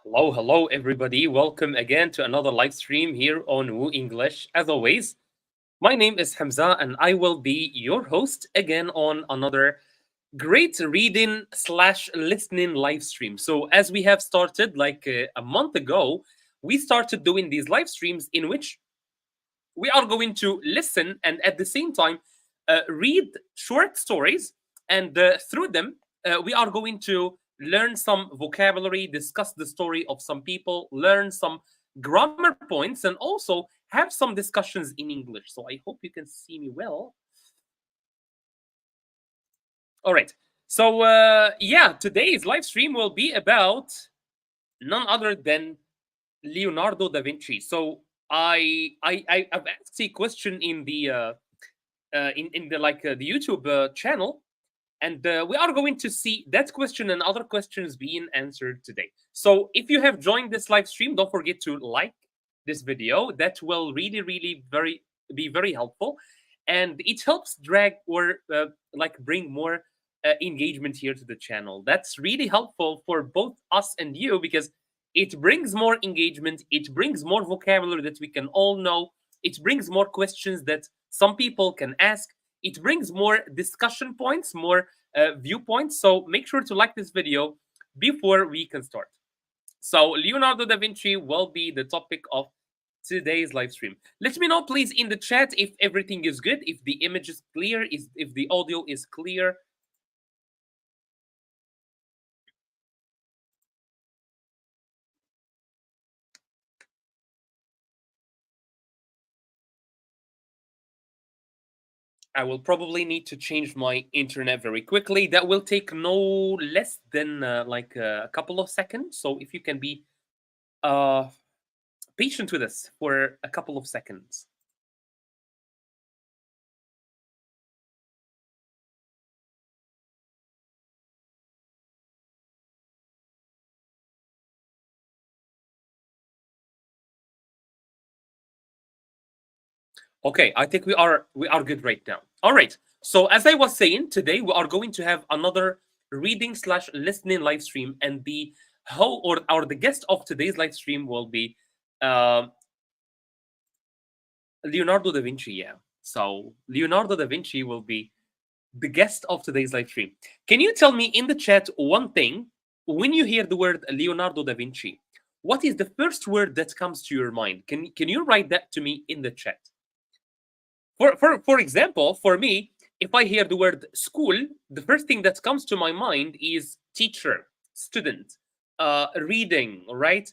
Hello, everybody. Welcome again to another live stream here on Woo English. As always, my name is Hamza, and I will be your host again on another great reading slash listening live stream. So, as we have started like a month ago, we started doing these live streams in which we are going to listen and at the same time read short stories, and through them, we are going to learn some vocabulary, discuss the story of some people, learn some grammar points, and also have some discussions in English. So I hope you can see me well. All right. So, yeah, today's live stream will be about none other than Leonardo da Vinci. So I've asked a question in the in the the YouTube channel, and we are going to see that question and other questions being answered today. So if you have joined this live stream, don't forget to like this video. That will really be very helpful, and it helps drag or bring more engagement here to the channel. That's really helpful for both us and you because it brings more engagement, it brings more vocabulary that we can all know, it brings more questions that some people can ask, it brings more discussion points, more viewpoints. So make sure to like this video before we can start. So Leonardo da Vinci will be the topic of today's live stream. Let me know, please, in the chat if everything is good, if the image is clear, if the audio is clear. I will probably need to change my internet very quickly. That will take no less than a couple of seconds. So if you can be uh, patient with us for a couple of seconds. Okay, I think we are good right now. All right. So as I was saying, today we are going to have another reading slash listening live stream, and the how or the guest of today's live stream will be uh, Leonardo da Vinci. Yeah. So Leonardo da Vinci will be the guest of today's live stream. Can you tell me in the chat one thing? When you hear the word Leonardo da Vinci, what is the first word that comes to your mind? Can you write that to me in the chat? For example, for me, if I hear the word school, the first thing that comes to my mind is teacher, student, reading, right?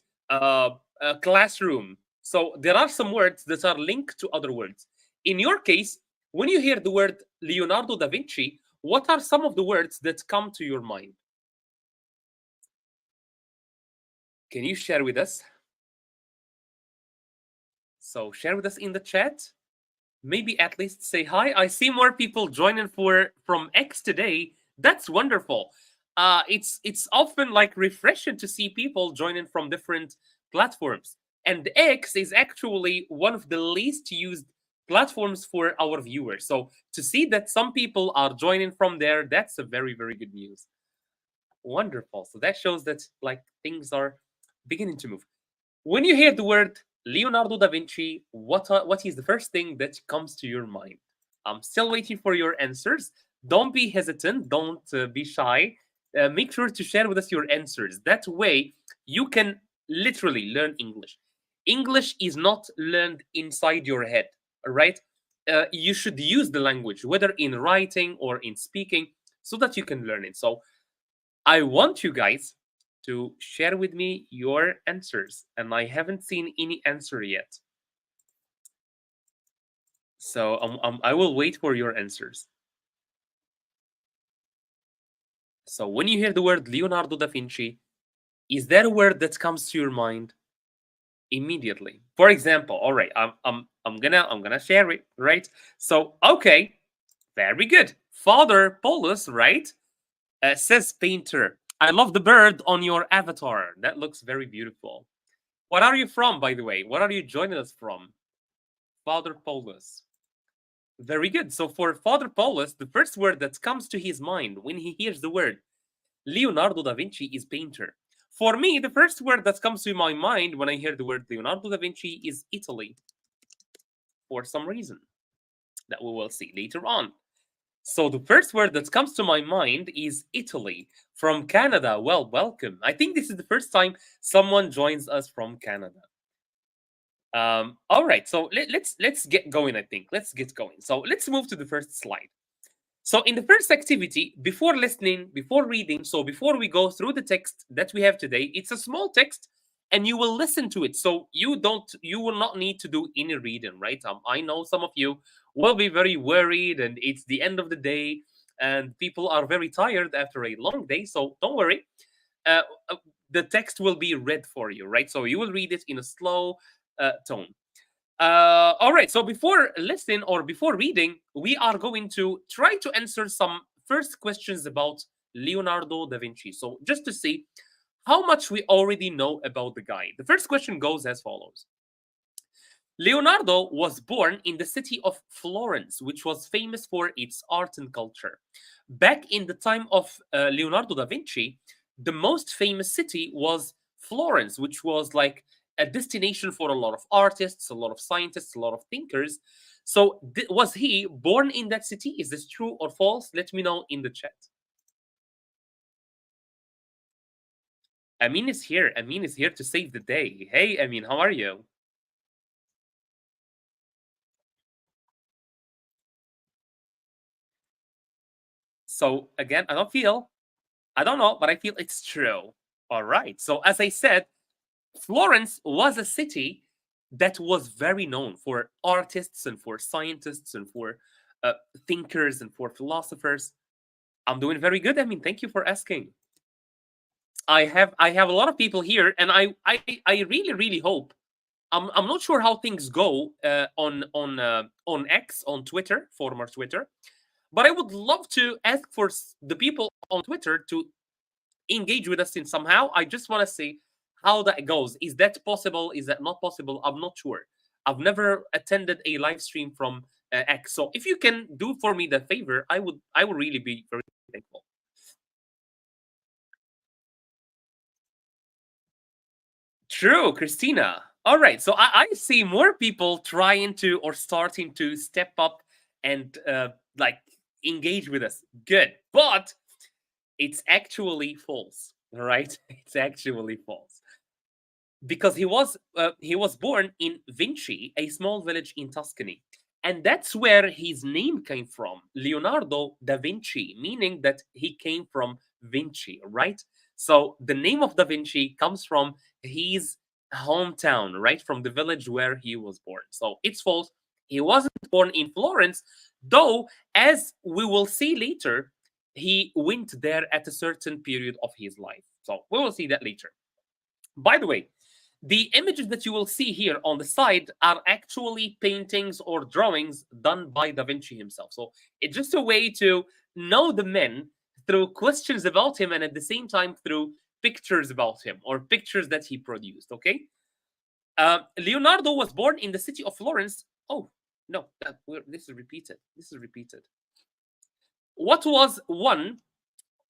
Classroom. So there are some words that are linked to other words. In your case, when you hear the word Leonardo da Vinci, what are some of the words that come to your mind? Can you share with us? So share with us in the chat. Maybe at least say hi. I see more people joining from X today. That's wonderful. It's often like refreshing to see people joining from different platforms. And X is actually one of the least used platforms for our viewers. So to see that some people are joining from there, that's a very good news. Wonderful. So that shows that like things are beginning to move. When you hear the word Leonardo da Vinci, what is the first thing that comes to your mind? I'm still waiting for your answers. Don't be hesitant. Don't be shy. Make sure to share with us your answers. That way, you can literally learn English. English is not learned inside your head, all right? You should use the language, whether in writing or in speaking, so that you can learn it. So I want you guys to share with me your answers, and I haven't seen any answer yet. So I will wait for your answers. So when you hear the word Leonardo da Vinci, is there a word that comes to your mind immediately? For example, all right, I'm gonna share it, right? So okay, very good. Father Paulus, right? Says painter. I love the bird on your avatar. That looks very beautiful. What are you from, by the way? What are you joining us from? Father Paulus. Very good. So for Father Paulus, the first word that comes to his mind when he hears the word Leonardo da Vinci is painter. For me, the first word that comes to my mind when I hear the word Leonardo da Vinci is Italy, for some reason that we will see later on. So the first word that comes to my mind is Italy. From Canada. Well, welcome. I think this is the first time someone joins us from Canada. All right, so let's get going. I think let's get going. So let's move to the first slide. So in the first activity, before listening, before reading, so before we go through the text that we have today, it's a small text and you will listen to it. So you will not need to do any reading, right? I know some of you will be very worried and it's the end of the day and people are very tired after a long day. So don't worry. Uh, uh, the text will be read for you, right? So you will read it in a slow tone. All right. So before listening or before reading, we are going to try to answer some first questions about Leonardo da Vinci. So just to see how much we already know about the guy. The first question goes as follows. Leonardo was born in the city of Florence, which was famous for its art and culture. Back in the time of Leonardo da Vinci, the most famous city was Florence, which was like a destination for a lot of artists, a lot of scientists, a lot of thinkers. So, was he born in that city? Is this true or false? Let me know in the chat. Amin is here. Amin is here to save the day. Hey, Amin, how are you? So, again, I don't know, but I feel it's true. All right. So, as I said, Florence was a city that was very known for artists and for scientists and for uh, thinkers and for philosophers. I'm doing very good. I mean, thank you for asking. I have a lot of people here, and I really hope. I'm not sure how things go on X, on Twitter, former Twitter, but I would love to ask for the people on Twitter to engage with us in somehow. I just want to see how that goes. Is that possible? Is that not possible? I'm not sure. I've never attended a live stream from X, so if you can do for me the favor, I would really be very thankful. True, Christina. All right, so I see more people trying to or starting to step up and like engage with us. Good, but it's actually false. All right, it's actually false because he was born in Vinci, a small village in Tuscany, and that's where his name came from, Leonardo da Vinci, meaning that he came from Vinci, right? So the name of Da Vinci comes from his hometown, right, from the village where he was born. So it's false. He wasn't born in Florence, though, as we will see later, he went there at a certain period of his life. So we will see that later. By the way, the images that you will see here on the side are actually paintings or drawings done by Da Vinci himself. So it's just a way to know the man through questions about him and at the same time through pictures about him or pictures that he produced. Okay. Leonardo was born in the city of Florence. Oh, no, this is repeated. This is repeated. What was one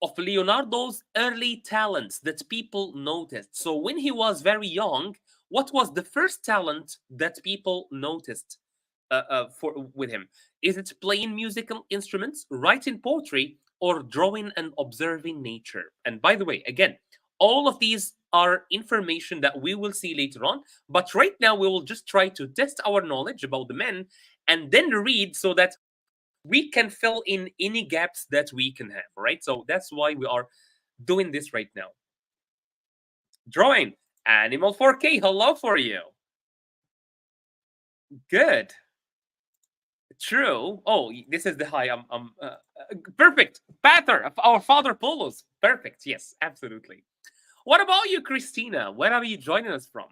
of Leonardo's early talents that people noticed? So when he was very young, what was the first talent that people noticed for with him? Is it playing musical instruments, writing poetry, or drawing and observing nature? And by the way, again, all of these are information that we will see later on. But right now, we will just try to test our knowledge about the men and then read so that we can fill in any gaps that we can have, right? So that's why we are doing this right now. Drawing Animal 4K, hello for you. Good. True. Oh, this is the high. Perfect. Pather, our father Polos. Perfect. Yes, absolutely. What about you, Christina? Where are you joining us from?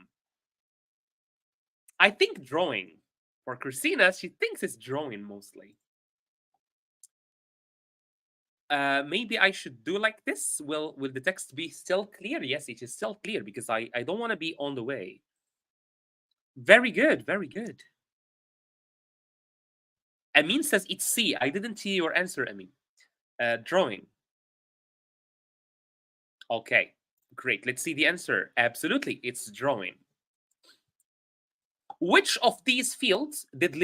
I think drawing. For Christina, she thinks it's drawing mostly. Maybe I should do like this. Will the text be still clear? Yes, it is still clear because I don't want to be on the way. Very good, very good. Amin says it's C. I didn't see your answer, Amin. Drawing. Okay, Great. Let's see the answer. Absolutely, it's drawing. Which of these fields did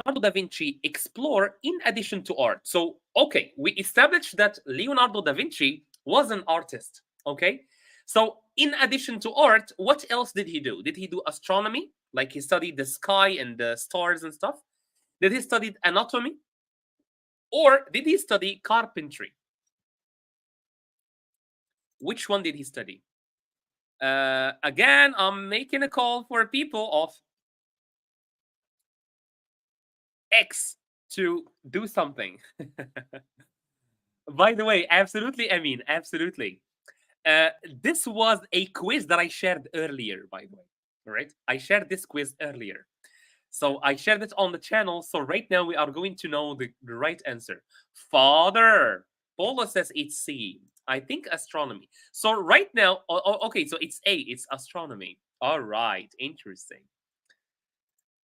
Leonardo da Vinci explore in addition to art? So, okay, we established that Leonardo da Vinci was an artist. Okay, so in addition to art, what else did he do? Did he do astronomy? Like he studied the sky and the stars and stuff? Did he study anatomy? Or did he study carpentry? Which one did he study? Again, I'm making a call for people of X to do something. By the way, absolutely, I mean, absolutely. This was a quiz that I shared earlier, by the way. All right, I shared this quiz earlier. So I shared it on the channel. So right now we are going to know the right answer. Father, Polo says it's C. I think astronomy. So right now, okay, so it's A, it's astronomy. All right, interesting.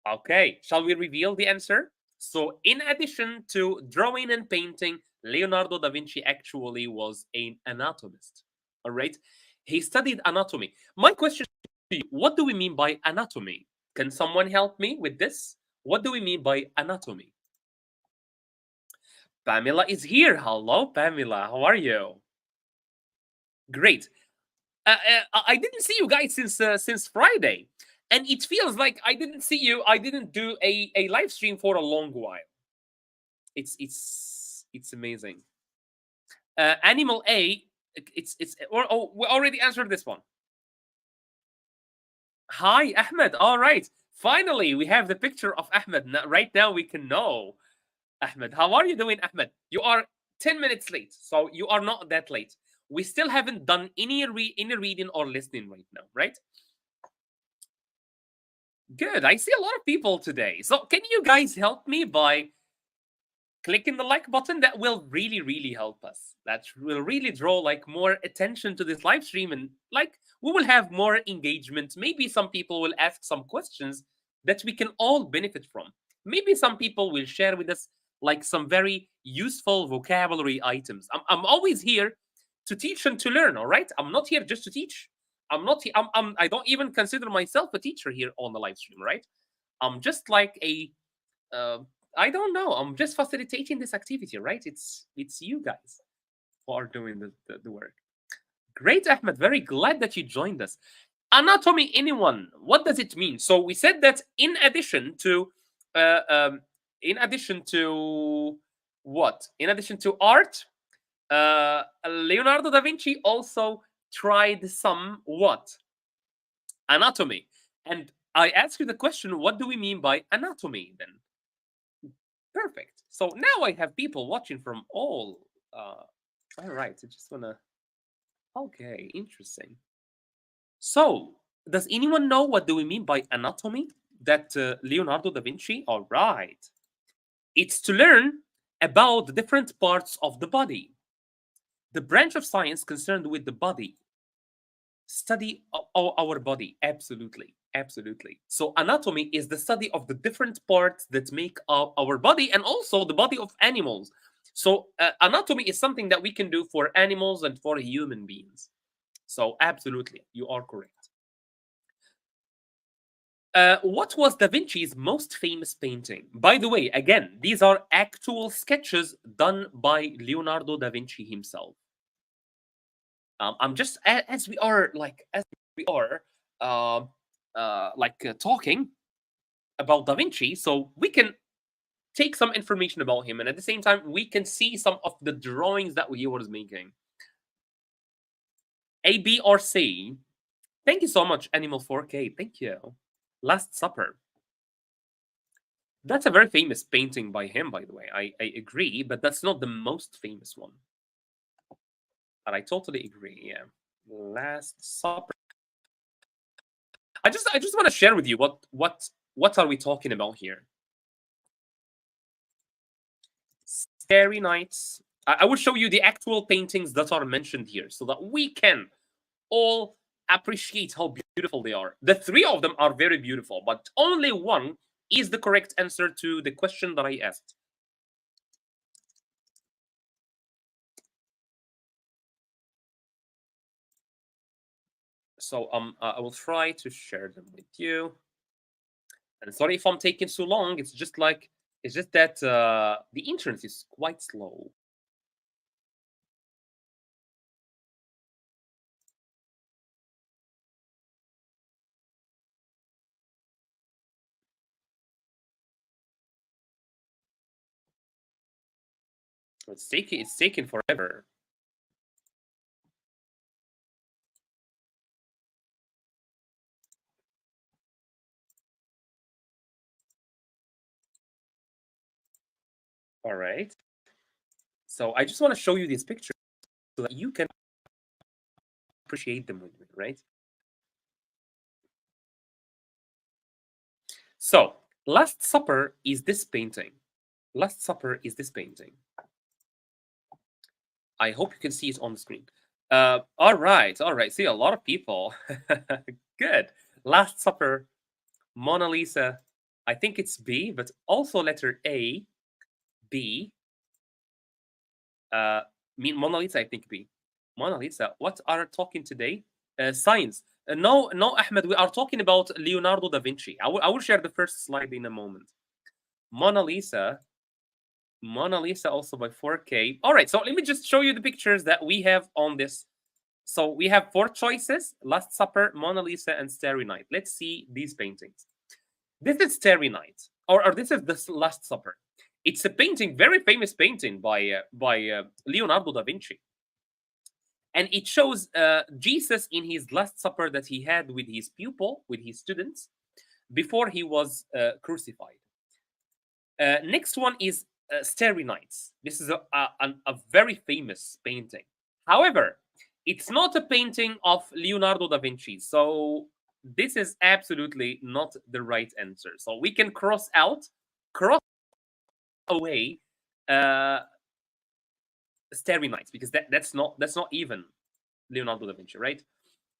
Okay, shall we reveal the answer? So in addition to drawing and painting, Leonardo da Vinci actually was an anatomist. All right, he studied anatomy. My question to you, what do we mean by anatomy? Can someone help me with this? What do we mean by anatomy? Pamela is here. Hello, Pamela. How are you? Great. I didn't see you guys since Friday, and it feels like I didn't see you. I didn't do a live stream for a long while. It's amazing. Animal A. Oh, we already answered this one. Hi, Ahmed. All right. Finally, we have the picture of Ahmed. Right now, we can know. Ahmed, how are you doing, Ahmed? You are 10 minutes late, so you are not that late. We still haven't done any reading or listening right now, right? Good. I see a lot of people today. So can you guys help me by clicking the like button? That will really, really help us. That will really draw like more attention to this live stream, and like we will have more engagement. Maybe some people will ask some questions that we can all benefit from. Maybe some people will share with us like some very useful vocabulary items. I'm always here to teach and to learn, all right? I'm not here just to teach. I don't even consider myself a teacher here on the live stream, right? I'm just like a uh, I don't know. I'm just facilitating this activity, right? It's you guys who are doing the work. Great, Ahmed. Very glad that you joined us. Anatomy, anyone? What does it mean? So we said that uh, um, in addition to what? In addition to art, Leonardo da Vinci also tried some what? Anatomy. And I ask you the question, what do we mean by anatomy then? Perfect. So now I have people watching from all right, I just wanna okay, interesting. So does anyone know what do we mean by anatomy? That Leonardo da Vinci? All right. It's to learn about the different parts of the body. The branch of science concerned with the body. Study our body. Absolutely. Absolutely. So anatomy is the study of the different parts that make our body and also the body of animals. So anatomy is something that we can do for animals and for human beings. So absolutely, you are correct. What was Da Vinci's most famous painting? By the way, again, these are actual sketches done by Leonardo da Vinci himself. I'm just as we are talking about Da Vinci, so we can take some information about him, and at the same time, we can see some of the drawings that he was making. A, B, or C? Thank you so much, Animal 4K. Thank you. Last Supper. That's a very famous painting by him, by the way. I agree, but that's not the most famous one. But I totally agree. Yeah, Last Supper. I just want to share with you what are we talking about here? Starry Nights. I will show you the actual paintings that are mentioned here, so that we can all appreciate how beautiful they are. The three of them are very beautiful, but only one is the correct answer to the question that I asked. So I will try to share them with you. And sorry if I'm taking so long. It's just that the internet is quite slow. It's taking forever. All right. So I just want to show you these pictures so that you can appreciate them with me, right? So Last Supper is this painting. Last Supper is this painting. I hope you can see it on the screen. All right, all right. See a lot of people. Good. Last Supper, Mona Lisa. I think it's B, but also letter A, B. Mean Mona Lisa. I think B. Mona Lisa. What are talking today? Science. No, no, Ahmed. We are talking about Leonardo da Vinci. I will share the first slide in a moment. Mona Lisa. Mona Lisa also by 4K. All right, so let me just show you the pictures that we have on this. So we have four choices: Last Supper, Mona Lisa, and Starry Night. Let's see these paintings. This is Starry Night, or this is the Last Supper. It's a painting, very famous painting by Leonardo da Vinci, and it shows Jesus in his Last Supper that he had with his pupil, with his students, before he was crucified. Next one is Starry Nights. This is a very famous painting. However, it's not a painting of Leonardo da Vinci. So this is absolutely not the right answer. So we can cross away uh, Starry Nights because that's not even Leonardo da Vinci, right?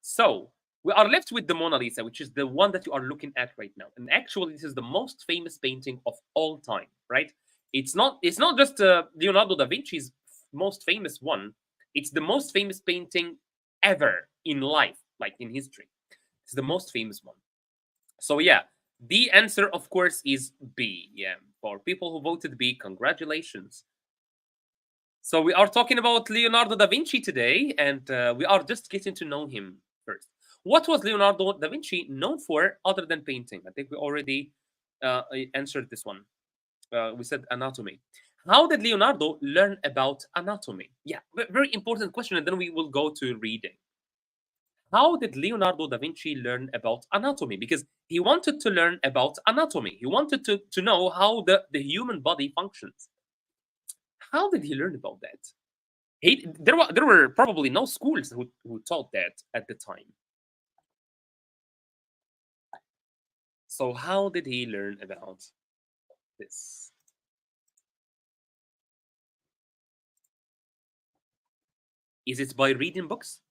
So we are left with the Mona Lisa, which is the one that you are looking at right now. And actually, this is the most famous painting of all time, right? It's not just Leonardo da Vinci's most famous one. It's the most famous painting ever in life, like in history. It's the most famous one. So yeah, the answer, of course, is B. Yeah, for people who voted B, congratulations. So we are talking about Leonardo da Vinci today, and we are just getting to know him first. What was Leonardo da Vinci known for other than painting? I think we already answered this one. We said anatomy. How did Leonardo learn about anatomy? Yeah, very important question, and then we will go to reading. How did Leonardo da Vinci learn about anatomy? Because he wanted to learn about anatomy. He wanted to know how the human body functions. How did he learn about that? There were probably no schools who taught that at the time. So how did he learn about this? Is it by reading books?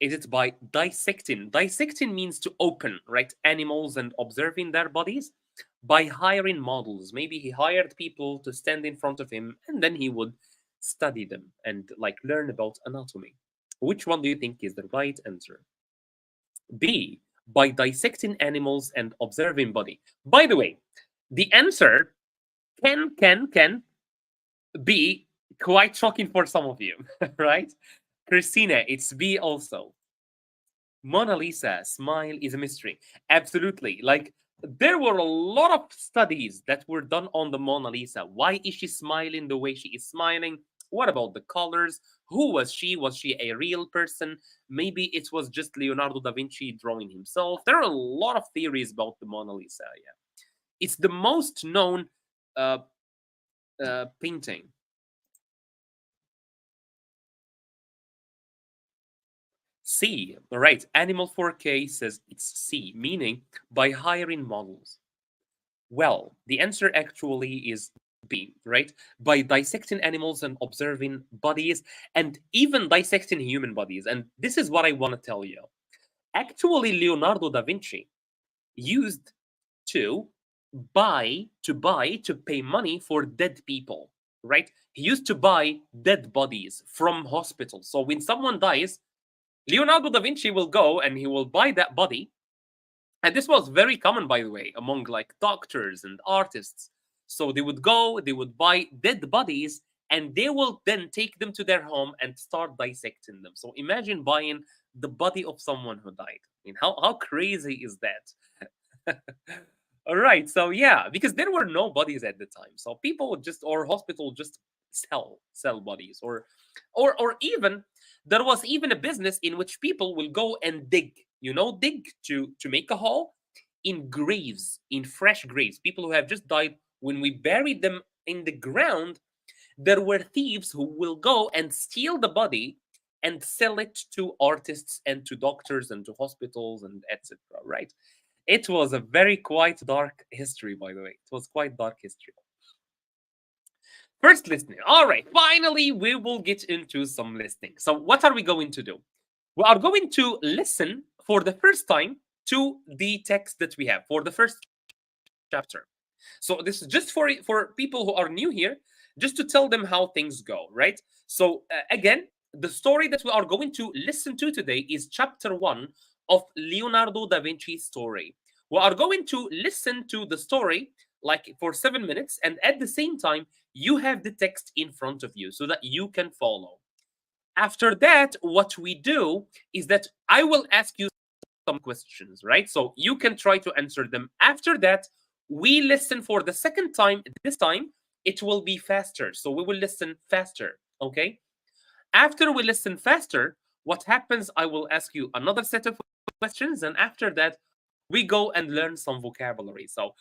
Is it by dissecting? Dissecting means to open, right? Animals and observing their bodies. By hiring models. Maybe he hired people to stand in front of him and then he would study them and like learn about anatomy. Which one do you think is the right answer? B, by dissecting animals and observing body. By the way, the answer can be quite shocking for some of you, right? Christina, it's B also. Mona Lisa, smile is a mystery. Absolutely. Like, there were a lot of studies that were done on the Mona Lisa. Why is she smiling the way she is smiling? What about the colors? Who was she? Was she a real person? Maybe it was just Leonardo da Vinci drawing himself. There are a lot of theories about the Mona Lisa. Yeah, it's the most known uh, painting. C, all right. Animal 4K says it's C, meaning by hiring models. Well, the answer actually is B, right? By dissecting animals and observing bodies and even dissecting human bodies. And this is what I want to tell you. Actually, Leonardo da Vinci used to to pay money for dead people, right? He used to buy dead bodies from hospitals. So when someone dies, Leonardo da Vinci will go and he will buy that body. And this was very common, by the way, among like doctors and artists. So they would go, they would buy dead bodies, and they will then take them to their home and start dissecting them. So imagine buying the body of someone who died. I mean, how crazy is that? All right, so yeah, because there were no bodies at the time, so people would just, or hospital just sell bodies, or even there was even a business in which people will go and dig, dig to make a hole in graves, in fresh graves, people who have just died. When we buried them in the ground, there were thieves who will go and steal the body and sell it to artists and to doctors and to hospitals and etc. Right? It was a very quite dark history, by the way. It was quite dark history. First listening. All right. Finally, we will get into some listening. So, what are we going to do? We are going to listen for the first time to the text that we have for the first chapter. So, this is just for people who are new here, just to tell them how things go, right? So, again, the story that we are going to listen to today is chapter 1 of Leonardo da Vinci's story. We are going to listen to the story like for 7 minutes, and at the same time, you have the text in front of you so that you can follow. After that, what we do is that I will ask you some questions, right? So you can try to answer them. After that, we listen for the second time. This time, it will be faster. So we will listen faster, okay? After we listen faster, what happens? I will ask you another set of questions, and after that, we go and learn some vocabulary. So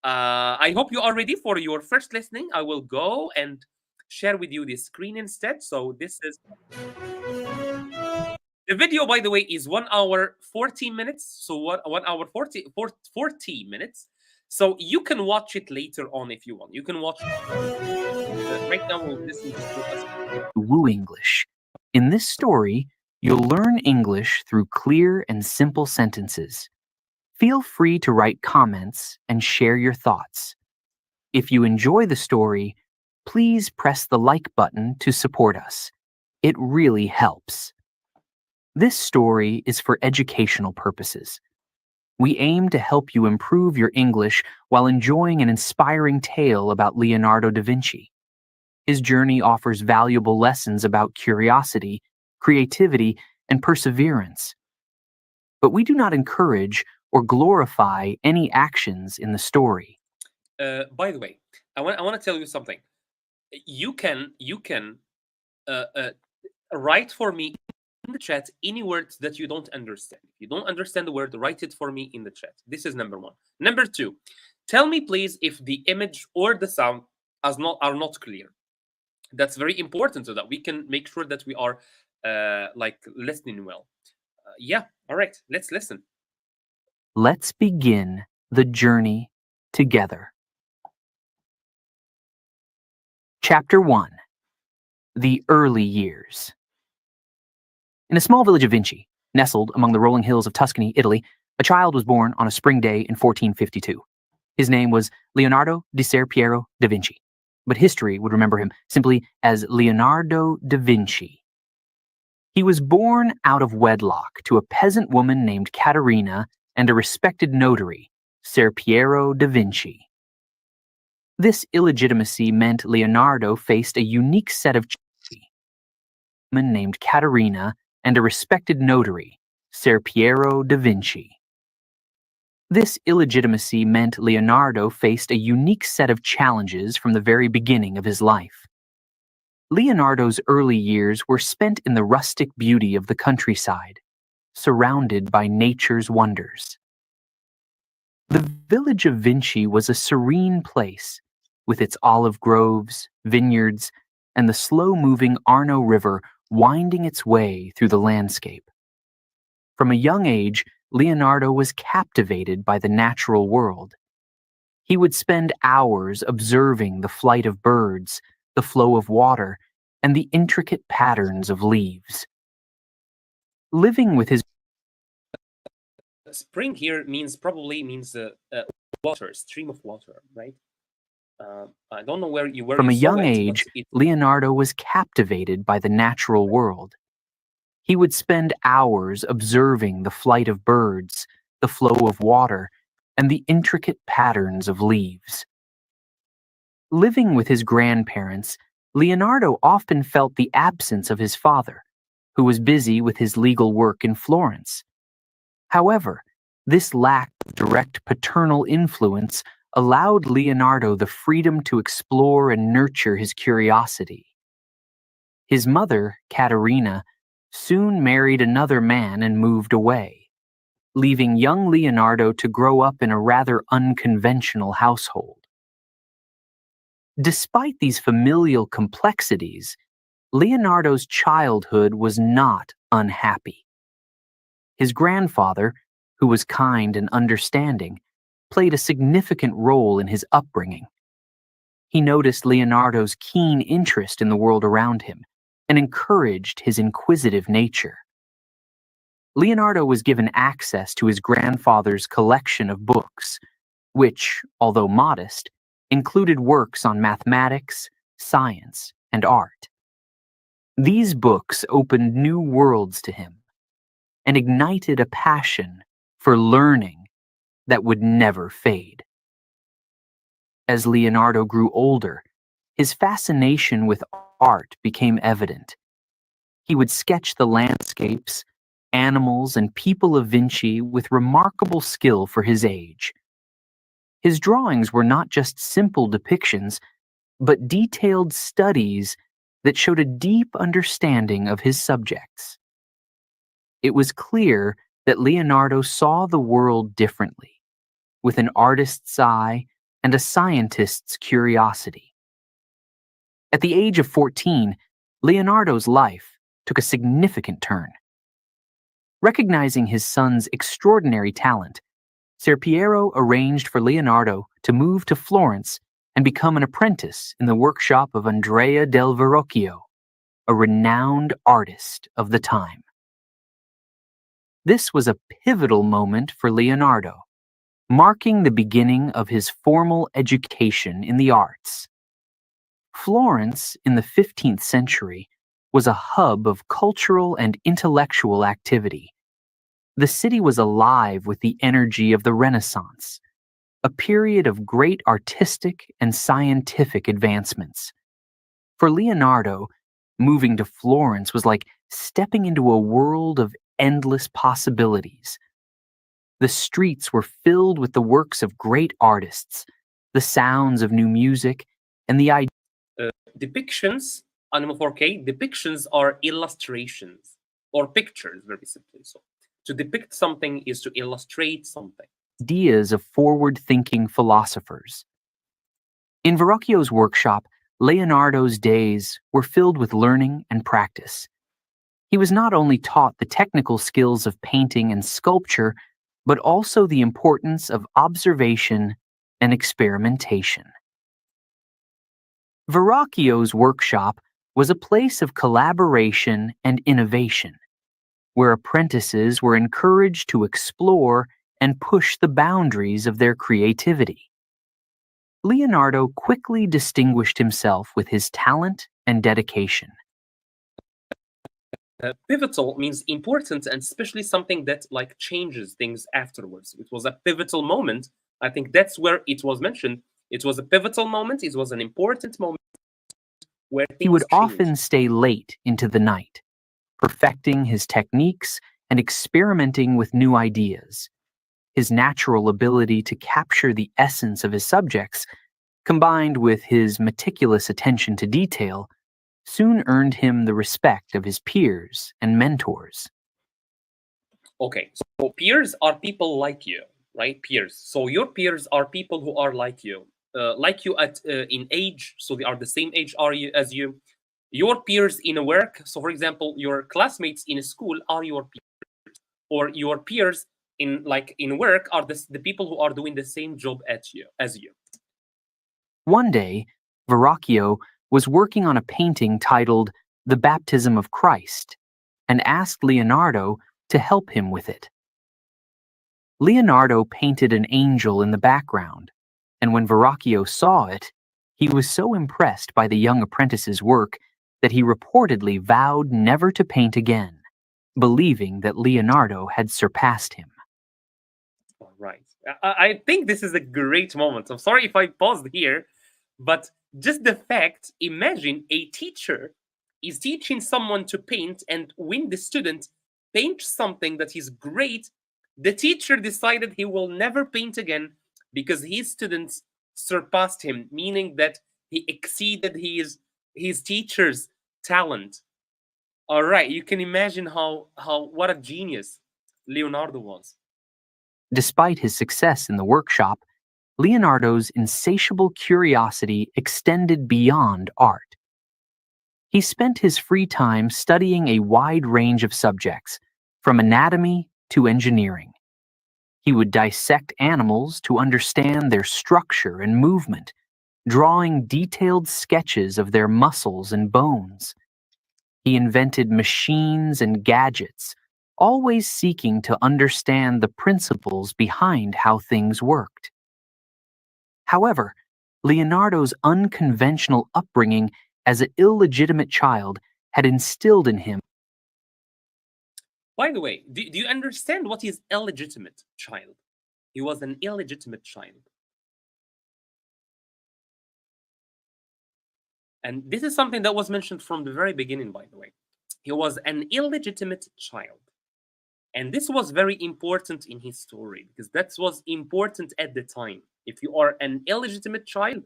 I hope you are ready for your first listening. I will go and share with you the screen instead. So this is the video, by the way, is 1 hour 40 minutes. So 1 hour 40 minutes. So you can watch it later on if you want. You can watch right now. We'll listen to WooEnglish. In this story, you'll learn English through clear and simple sentences. Feel free to write comments and share your thoughts. If you enjoy the story, please press the like button to support us. It really helps. This story is for educational purposes. We aim to help you improve your English while enjoying an inspiring tale about Leonardo da Vinci. His journey offers valuable lessons about curiosity, creativity, and perseverance. But we do not encourage or glorify any actions in the story. By the way, I want to tell you something. You can write for me in the chat any words that you don't understand. If you don't understand the word, write it for me in the chat. This is number one. Number two, tell me please if the image or the sound are not clear. That's very important so that we can make sure that we are like listening well. Yeah, all right, let's listen. Let's begin the journey together. Chapter 1. The Early Years. In a small village of Vinci, nestled among the rolling hills of Tuscany, Italy, a child was born on a spring day in 1452. His name was Leonardo di Ser Piero da Vinci, but history would remember him simply as Leonardo da Vinci. He was born out of wedlock to a peasant woman named Caterina and a respected notary, Ser Piero da Vinci. This illegitimacy meant Leonardo faced a unique set of challenges. A woman named Caterina and a respected notary, Ser Piero da Vinci. This illegitimacy meant Leonardo faced a unique set of challenges from the very beginning of his life. Leonardo's early years were spent in the rustic beauty of the countryside, surrounded by nature's wonders. The village of Vinci was a serene place, with its olive groves, vineyards, and the slow-moving Arno River winding its way through the landscape. From a young age, Leonardo was captivated by the natural world. He would spend hours observing the flight of birds, the flow of water, and the intricate patterns of leaves. Living with his spring here probably means water, stream of water, right? I don't know where you were. From a young age, Leonardo was captivated by the natural world. He would spend hours observing the flight of birds, the flow of water, and the intricate patterns of leaves. Living with his grandparents, Leonardo often felt the absence of his father, who was busy with his legal work in Florence. However, this lack of direct paternal influence allowed Leonardo the freedom to explore and nurture his curiosity. His mother, Caterina, soon married another man and moved away, leaving young Leonardo to grow up in a rather unconventional household. Despite these familial complexities, Leonardo's childhood was not unhappy. His grandfather, who was kind and understanding, played a significant role in his upbringing. He noticed Leonardo's keen interest in the world around him and encouraged his inquisitive nature. Leonardo was given access to his grandfather's collection of books, which, although modest, included works on mathematics, science, and art. These books opened new worlds to him and ignited a passion for learning that would never fade. As Leonardo grew older, his fascination with art became evident. He would sketch the landscapes, animals, and people of Vinci with remarkable skill for his age. His drawings were not just simple depictions, but detailed studies that showed a deep understanding of his subjects. It was clear that Leonardo saw the world differently, with an artist's eye and a scientist's curiosity. At the age of 14, Leonardo's life took a significant turn. Recognizing his son's extraordinary talent, Ser Piero arranged for Leonardo to move to Florence and become an apprentice in the workshop of Andrea del Verrocchio, a renowned artist of the time. This was a pivotal moment for Leonardo, marking the beginning of his formal education in the arts. Florence, in the 15th century, was a hub of cultural and intellectual activity. The city was alive with the energy of the Renaissance, a period of great artistic and scientific advancements. For Leonardo, moving to Florence was like stepping into a world of endless possibilities. The streets were filled with the works of great artists, the sounds of new music, and the depictions, Anima 4K, depictions are illustrations or pictures, very simply. So to depict something is to illustrate something. Ideas of forward-thinking philosophers. In Verrocchio's workshop, Leonardo's days were filled with learning and practice. He was not only taught the technical skills of painting and sculpture, but also the importance of observation and experimentation. Verrocchio's workshop was a place of collaboration and innovation, where apprentices were encouraged to explore and push the boundaries of their creativity. Leonardo quickly distinguished himself with his talent and dedication. Pivotal means important, and especially something that like changes things afterwards. It was a pivotal moment. I think that's where it was mentioned. It was a pivotal moment. It was an important moment where things He would changed. often stay late into the night, perfecting his techniques and experimenting with new ideas. His natural ability to capture the essence of his subjects, combined with his meticulous attention to detail, soon earned him the respect of his peers and mentors. Okay, so peers are people like you, right? Peers. So your peers are people who are like you at in age. So they are the same age as you. Your peers in a work. So for example, your classmates in a school are your peers, or your peers in work are the people who are doing the same job as you. One day, Verrocchio was working on a painting titled The Baptism of Christ and asked Leonardo to help him with it. Leonardo painted an angel in the background, and when Verrocchio saw it, he was so impressed by the young apprentice's work that he reportedly vowed never to paint again. believing that Leonardo had surpassed him. All right. I think this is a great moment. I'm sorry if I paused here, but just the fact, imagine a teacher is teaching someone to paint, and when the student paints something that is great, the teacher decided he will never paint again because his students surpassed him, meaning that he exceeded his teacher's talent. All right, you can imagine how what a genius Leonardo was. Despite his success in the workshop, Leonardo's insatiable curiosity extended beyond art. He spent his free time studying a wide range of subjects, from anatomy to engineering. He would dissect animals to understand their structure and movement, drawing detailed sketches of their muscles and bones. He invented machines and gadgets, always seeking to understand the principles behind how things worked. However, Leonardo's unconventional upbringing as an illegitimate child had instilled in him. By the way, do you understand what is illegitimate child? He was an illegitimate child. And this is something that was mentioned from the very beginning, by the way. He was an illegitimate child. And this was very important in his story because that was important at the time. If you are an illegitimate child,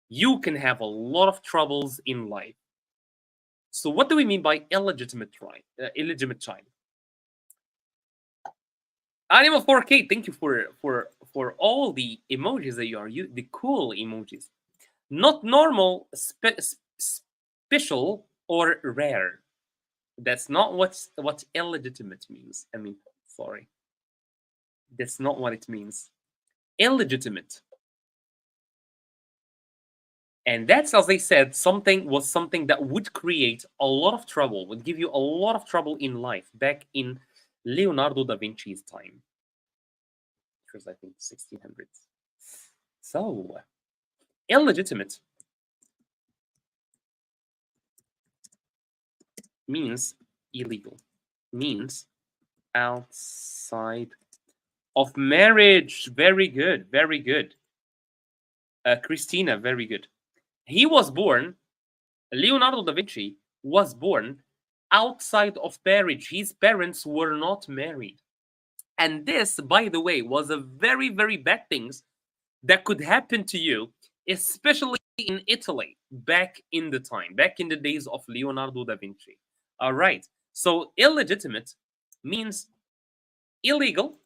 you can have a lot of troubles in life. So what do we mean by illegitimate child? Animal 4K, thank you for all the emojis that you are using, the cool emojis. Not normal, special, or rare. That's not what illegitimate means. I mean, sorry. That's not what it means. Illegitimate. And that's, as I said, something that would create a lot of trouble, would give you a lot of trouble in life back in Leonardo da Vinci's time. Which was, I think, 1600s. So, illegitimate means illegal, means outside of marriage. Very good, very good. Christina, very good. He was born, Leonardo da Vinci was born outside of marriage. His parents were not married. And this, by the way, was a very, very bad thing that could happen to you, especially in Italy back in the time, back in the days of Leonardo da Vinci. All right. So illegitimate means illegal,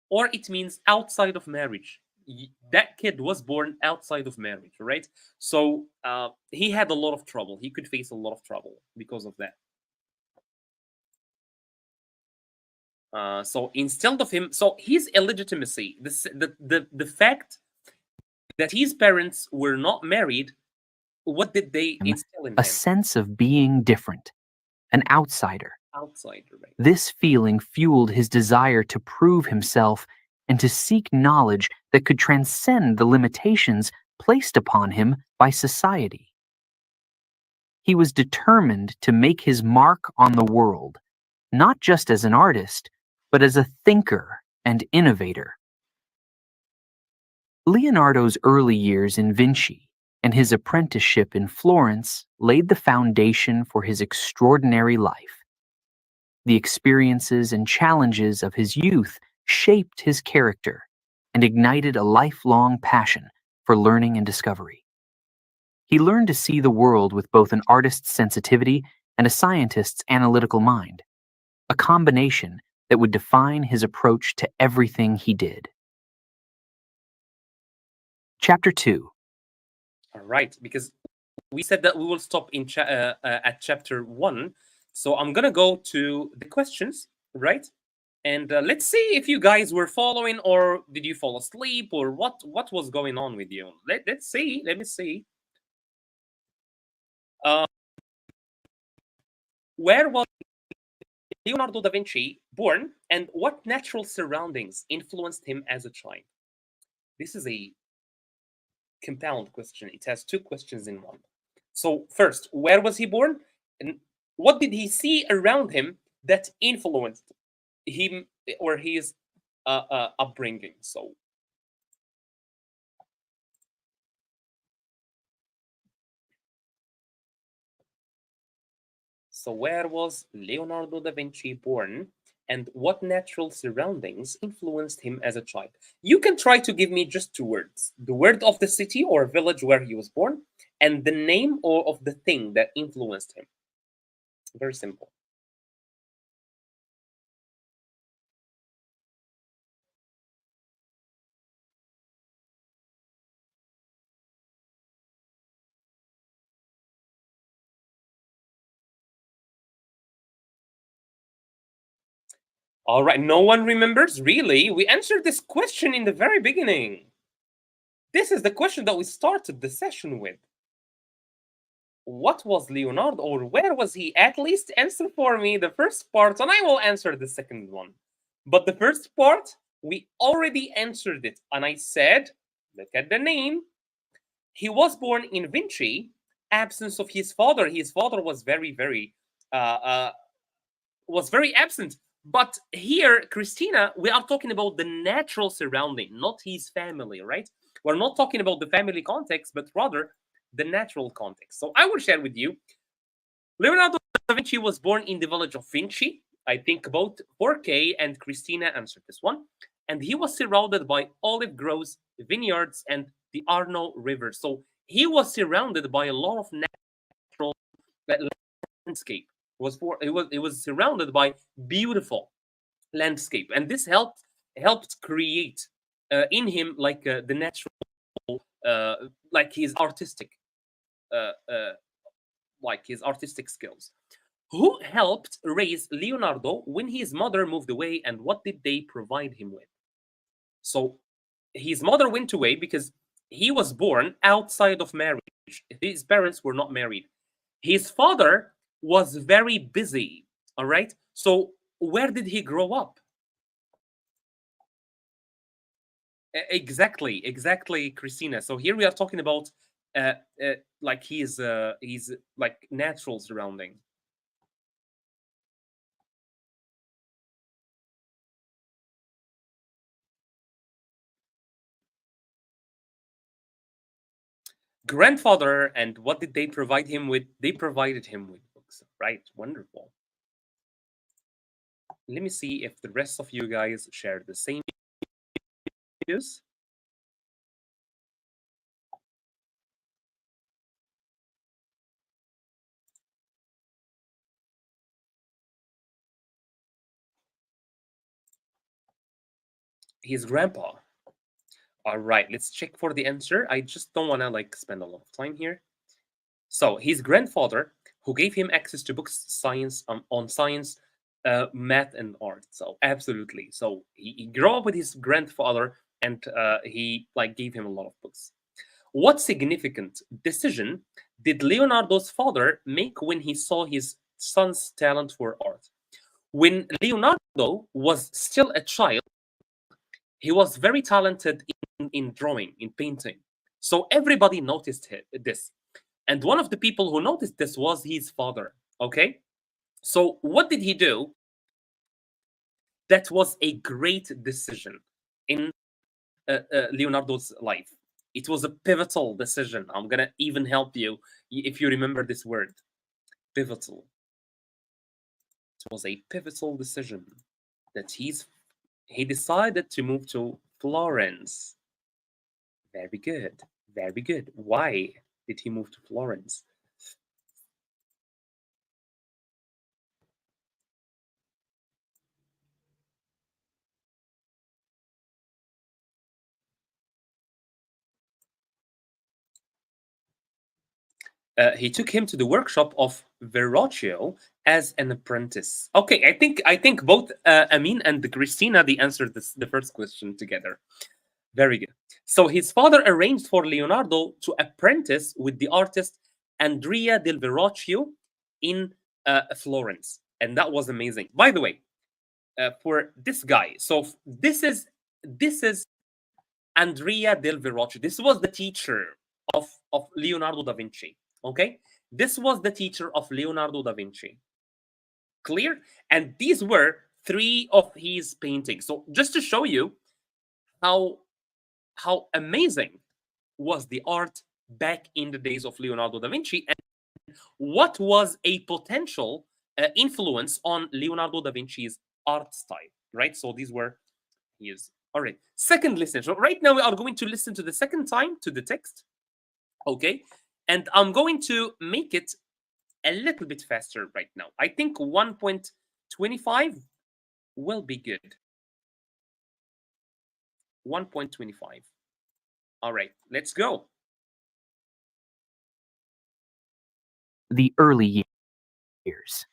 or it means outside of marriage. That kid was born outside of marriage, right? So he had a lot of trouble. He could face a lot of trouble because of that. So instead of him, so his illegitimacy, the fact that his parents were not married, what did they instill in him? A sense of being different, an outsider. Outsider, right? This feeling fueled his desire to prove himself and to seek knowledge that could transcend the limitations placed upon him by society. He was determined to make his mark on the world, not just as an artist, but as a thinker and innovator. Leonardo's early years in Vinci and his apprenticeship in Florence laid the foundation for his extraordinary life. The experiences and challenges of his youth shaped his character and ignited a lifelong passion for learning and discovery. He learned to see the world with both an artist's sensitivity and a scientist's analytical mind, a combination that would define his approach to everything he did. Chapter 2. All right, because we said that we will stop in at chapter 1. So I'm going to go to the questions, right? And let's see if you guys were following, or did you fall asleep, or what was going on with you. Let's see. Let me see. Where was Leonardo da Vinci born, and what natural surroundings influenced him as a child? This is a compound question. It has two questions in one. So first, where was he born? And what did he see around him that influenced him or his upbringing. So where was Leonardo da Vinci born, and what natural surroundings influenced him as a child? You can try to give me just two words: the word of the city or village where he was born, and the name or of the thing that influenced him. Very simple. All right, no one remembers? Really? We answered this question in the very beginning. This is the question that we started the session with. What was Leonardo, or where was he? At least answer for me the first part, and I will answer the second one. But the first part, we already answered it, and I said, look at the name. He was born in Vinci, absence of his father. His father was very absent. But here, Christina, we are talking about the natural surrounding, not his family, right? We're not talking about the family context, but rather the natural context. So I will share with you. Leonardo da Vinci was born in the village of Vinci. I think both 4K and Christina answered this one. And he was surrounded by olive groves, vineyards, and the Arno River. So he was surrounded by a lot of natural landscape. It was surrounded by beautiful landscape, and this helped create in him the natural, like his artistic, uh, uh, skills. Who helped raise Leonardo when his mother moved away, and what did they provide him with? So his mother went away because he was born outside of marriage. His parents were not married. His father was very busy. All right. So where did he grow up? Exactly, Christina. So here we are talking about like his like natural surrounding. Grandfather, and what did they provide him with? They provided him with books. Right, wonderful. Let me see if the rest of you guys share the same views. His grandpa. All right, let's check for the answer. I just don't want to spend a lot of time here. So his grandfather, who gave him access to books, science on science, math, and art. So absolutely. So he grew up with his grandfather, and he gave him a lot of books. What significant decision did Leonardo's father make when he saw his son's talent for art? When Leonardo was still a child, he was very talented in drawing, in painting. So everybody noticed this. And one of the people who noticed this was his father. Okay. So what did he do? That was a great decision in Leonardo's life. It was a pivotal decision. I'm going to even help you if you remember this word: pivotal. It was a pivotal decision that he decided to move to Florence. Very good. Very good. Why did he move to Florence? He took him to the workshop of Verrocchio as an apprentice. Okay, I think both Amin and Christina they answered the first question together. Very good. So his father arranged for Leonardo to apprentice with the artist Andrea del Verrocchio in Florence, and that was amazing. By the way, for this guy, so this is Andrea del Verrocchio. This was the teacher of Leonardo da Vinci. Okay, this was the teacher of Leonardo da Vinci. Clear? And these were three of his paintings. So just to show you how amazing was the art back in the days of Leonardo da Vinci, and what was a potential influence on Leonardo da Vinci's art style, right? So these were his. All right, second listen. So right now we are going to listen to the second time to the text, okay? And I'm going to make it a little bit faster right now. I think 1.25 will be good. 1.25. All right, let's go. The early years.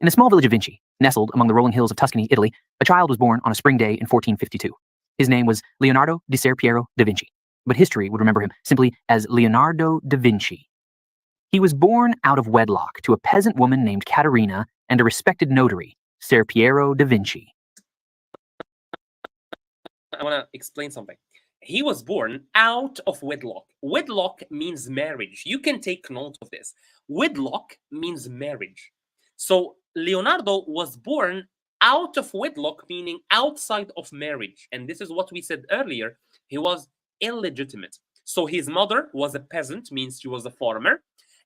In a small village of Vinci, nestled among the rolling hills of Tuscany, Italy, a child was born on a spring day in 1452. His name was Leonardo di Ser Piero da Vinci, but history would remember him simply as Leonardo da Vinci. He was born out of wedlock to a peasant woman named Caterina and a respected notary, Ser Piero da Vinci. I want to explain something. He was born out of wedlock. Wedlock means marriage. You can take note of this. Wedlock means marriage. So Leonardo was born out of wedlock, meaning outside of marriage. And this is what we said earlier. He was illegitimate. So his mother was a peasant, means she was a farmer,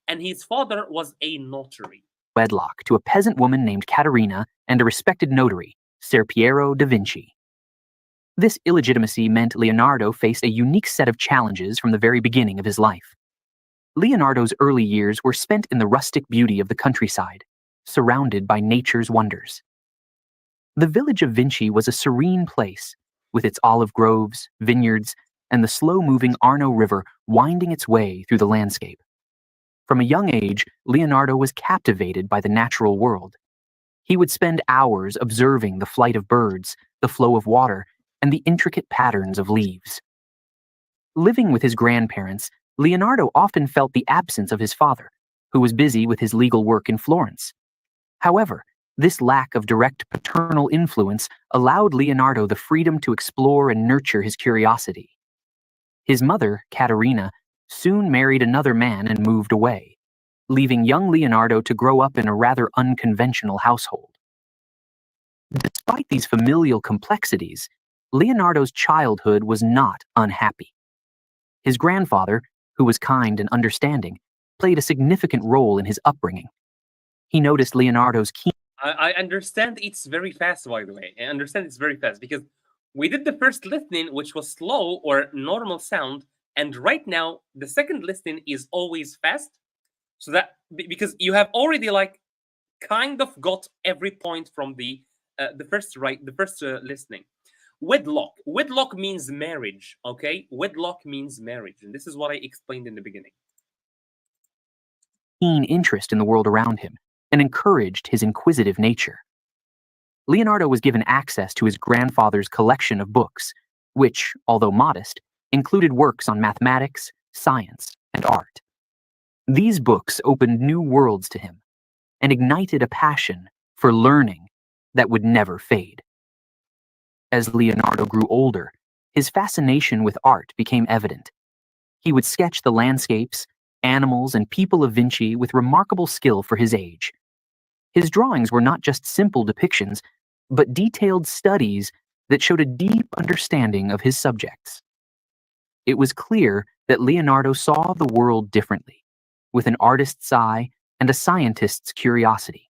and his father was a notary. Wedlock to a peasant woman named Caterina and a respected notary, Ser Piero da Vinci. This illegitimacy meant Leonardo faced a unique set of challenges from the very beginning of his life. Leonardo's early years were spent in the rustic beauty of the countryside, surrounded by nature's wonders. The village of Vinci was a serene place, with its olive groves, vineyards, and the slow-moving Arno River winding its way through the landscape. From a young age, Leonardo was captivated by the natural world. He would spend hours observing the flight of birds, the flow of water, and the intricate patterns of leaves. Living with his grandparents, Leonardo often felt the absence of his father, who was busy with his legal work in Florence. However, this lack of direct paternal influence allowed Leonardo the freedom to explore and nurture his curiosity. His mother, Caterina, soon married another man and moved away, leaving young Leonardo to grow up in a rather unconventional household. Despite these familial complexities, Leonardo's childhood was not unhappy. His grandfather, who was kind and understanding, played a significant role in his upbringing. He noticed Leonardo's keen. I understand it's very fast, by the way. I understand it's very fast because we did the first listening, which was slow or normal sound, and right now the second listening is always fast. So that because you have already like kind of got every point from the first listening. Wedlock means marriage, okay? Wedlock means marriage, and this is what I explained in the beginning. Keen interest in the world around him and encouraged his inquisitive nature. Leonardo was given access to his grandfather's collection of books, which, although modest, included works on mathematics, science, and art. These books opened new worlds to him and ignited a passion for learning that would never fade. As Leonardo grew older, his fascination with art became evident. He would sketch the landscapes, animals, and people of Vinci with remarkable skill for his age. His drawings were not just simple depictions, but detailed studies that showed a deep understanding of his subjects. It was clear that Leonardo saw the world differently, with an artist's eye and a scientist's curiosity.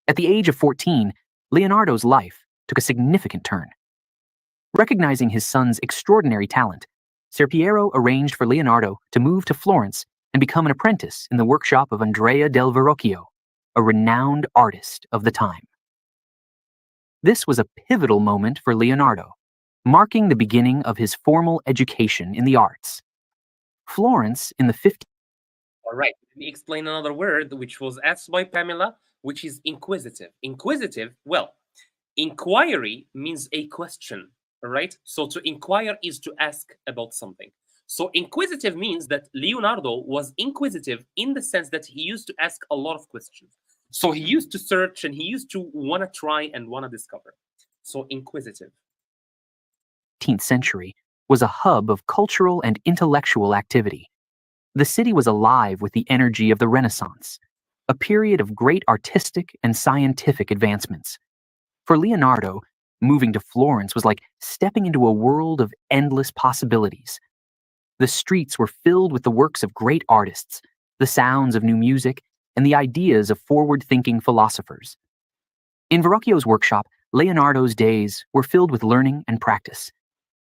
At the age of 14, Leonardo's life took a significant turn. Recognizing his son's extraordinary talent, Ser Piero arranged for Leonardo to move to Florence and become an apprentice in the workshop of Andrea del Verrocchio, a renowned artist of the time. This was a pivotal moment for Leonardo, marking the beginning of his formal education in the arts. Florence in the 15th. All right, let me explain another word which was asked by Pamela, which is inquisitive. Inquisitive, well, inquiry means a question, all right? So to inquire is to ask about something. So inquisitive means that Leonardo was inquisitive in the sense that he used to ask a lot of questions. So he used to search and he used to want to try and want to discover. So inquisitive. 18th century was a hub of cultural and intellectual activity. The city was alive with the energy of the Renaissance. a period of great artistic and scientific advancements. For Leonardo, moving to Florence was like stepping into a world of endless possibilities. The streets were filled with the works of great artists, the sounds of new music, and the ideas of forward-thinking philosophers. In Verrocchio's workshop, Leonardo's days were filled with learning and practice.